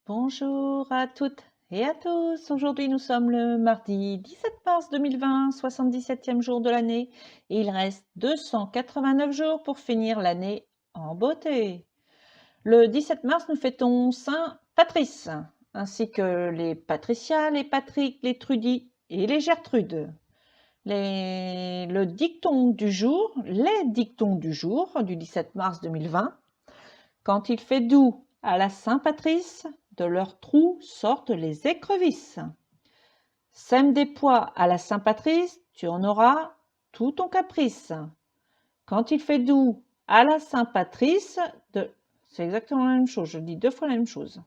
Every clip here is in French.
Bonjour à toutes et à tous. Aujourd'hui, nous sommes le mardi 17 mars 2020, 77e jour de l'année, et il reste 289 jours pour finir l'année en beauté. Le 17 mars, nous fêtons Saint Patrice, ainsi que les Patricia, les Patrick, les Trudy et les Gertrude. Les dictons du jour du 17 mars 2020. Quand il fait doux à la Saint-Patrice, de leurs trous sortent les écrevisses. Sème des pois à la Saint-Patrice, tu en auras tout ton caprice. Quand il fait doux à la Saint-Patrice, c'est exactement la même chose, je dis deux fois la même chose.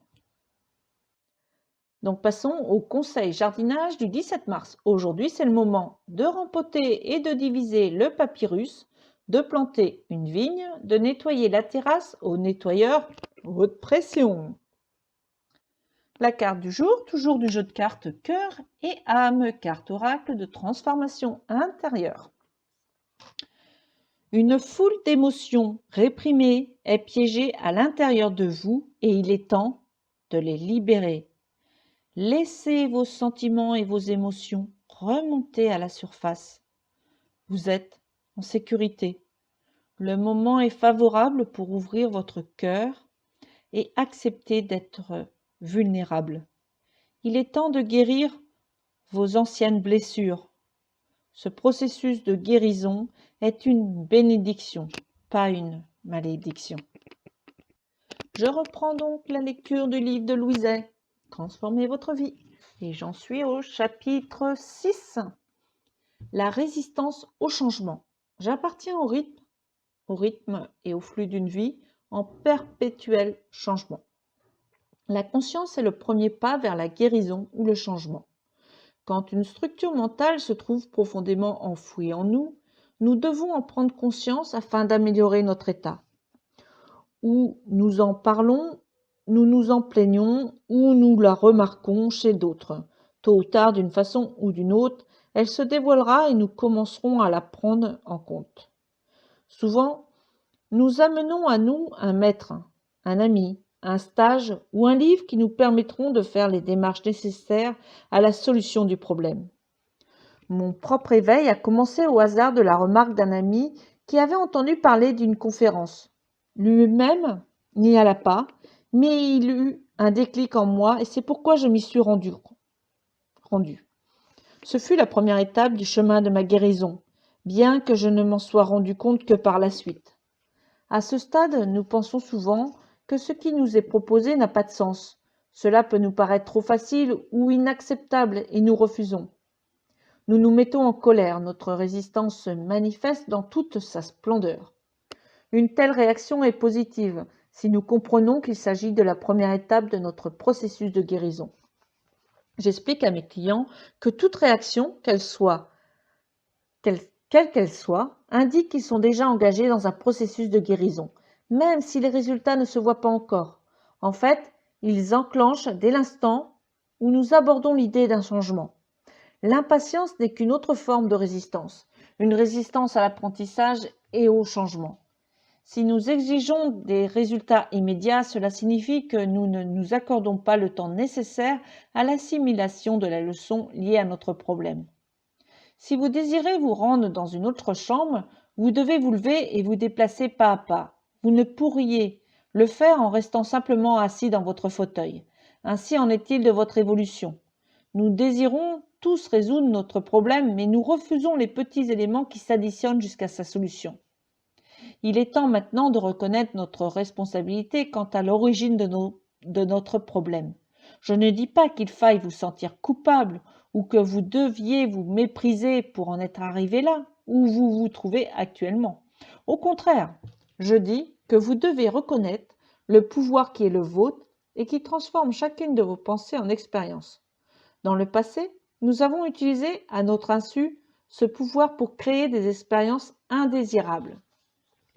Donc passons au conseil jardinage du 17 mars. Aujourd'hui, c'est le moment de rempoter et de diviser le papyrus, de planter une vigne, de nettoyer la terrasse au nettoyeur haute pression. La carte du jour, toujours du jeu de cartes cœur et âme, carte oracle de transformation intérieure. Une foule d'émotions réprimées est piégée à l'intérieur de vous et il est temps de les libérer. Laissez vos sentiments et vos émotions remonter à la surface. Vous êtes en sécurité. Le moment est favorable pour ouvrir votre cœur et accepter d'être vulnérable. Il est temps de guérir vos anciennes blessures. Ce processus de guérison est une bénédiction, pas une malédiction. Je reprends donc la lecture du livre de Louiset, Transformez votre vie. Et j'en suis au chapitre 6, la résistance au changement. J'appartiens au rythme et au flux d'une vie en perpétuel changement. La conscience est le premier pas vers la guérison ou le changement. Quand une structure mentale se trouve profondément enfouie en nous, nous devons en prendre conscience afin d'améliorer notre état. Ou nous en parlons, nous nous en plaignons, ou nous la remarquons chez d'autres. Tôt ou tard, d'une façon ou d'une autre, elle se dévoilera et nous commencerons à la prendre en compte. Souvent, nous amenons à nous un maître, un ami, un stage ou un livre qui nous permettront de faire les démarches nécessaires à la solution du problème. Mon propre éveil a commencé au hasard de la remarque d'un ami qui avait entendu parler d'une conférence. Lui-même n'y alla pas, mais il eut un déclic en moi et c'est pourquoi je m'y suis rendu. Ce fut la première étape du chemin de ma guérison, bien que je ne m'en sois rendu compte que par la suite. À ce stade, nous pensons souvent que ce qui nous est proposé n'a pas de sens. Cela peut nous paraître trop facile ou inacceptable et nous refusons. Nous nous mettons en colère, notre résistance se manifeste dans toute sa splendeur. Une telle réaction est positive si nous comprenons qu'il s'agit de la première étape de notre processus de guérison. J'explique à mes clients que toute réaction, quelle qu'elle soit, indique qu'ils sont déjà engagés dans un processus de guérison, même si les résultats ne se voient pas encore. En fait, ils enclenchent dès l'instant où nous abordons l'idée d'un changement. L'impatience n'est qu'une autre forme de résistance, une résistance à l'apprentissage et au changement. Si nous exigeons des résultats immédiats, cela signifie que nous ne nous accordons pas le temps nécessaire à l'assimilation de la leçon liée à notre problème. Si vous désirez vous rendre dans une autre chambre, vous devez vous lever et vous déplacer pas à pas. Vous ne pourriez le faire en restant simplement assis dans votre fauteuil. Ainsi en est-il de votre évolution. Nous désirons tous résoudre notre problème, mais nous refusons les petits éléments qui s'additionnent jusqu'à sa solution. Il est temps maintenant de reconnaître notre responsabilité quant à l'origine de notre problème. Je ne dis pas qu'il faille vous sentir coupable ou que vous deviez vous mépriser pour en être arrivé là, où vous vous trouvez actuellement. Au contraire, je dis que vous devez reconnaître le pouvoir qui est le vôtre et qui transforme chacune de vos pensées en expérience. Dans le passé, nous avons utilisé, à notre insu, ce pouvoir pour créer des expériences indésirables.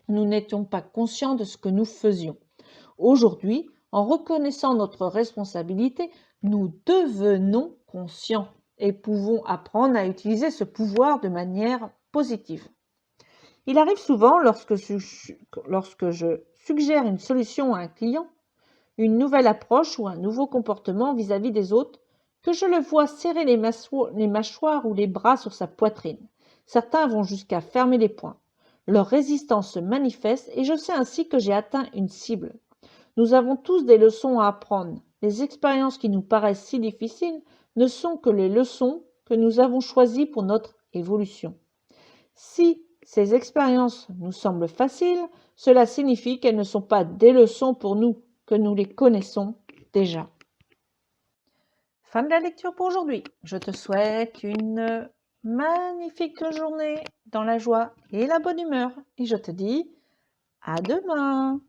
Nous n'étions pas conscients de ce que nous faisions. Aujourd'hui, en reconnaissant notre responsabilité, nous devenons conscients et pouvons apprendre à utiliser ce pouvoir de manière positive. Il arrive souvent, lorsque je suggère une solution à un client, une nouvelle approche ou un nouveau comportement vis-à-vis des autres, que je le vois serrer les mâchoires ou les bras sur sa poitrine. Certains vont jusqu'à fermer les poings. Leur résistance se manifeste et je sais ainsi que j'ai atteint une cible. Nous avons tous des leçons à apprendre. Les expériences qui nous paraissent si difficiles ne sont que les leçons que nous avons choisies pour notre évolution. Si ces expériences nous semblent faciles, cela signifie qu'elles ne sont pas des leçons pour nous, que nous les connaissons déjà. Fin de la lecture pour aujourd'hui. Je te souhaite une magnifique journée dans la joie et la bonne humeur. Et je te dis à demain.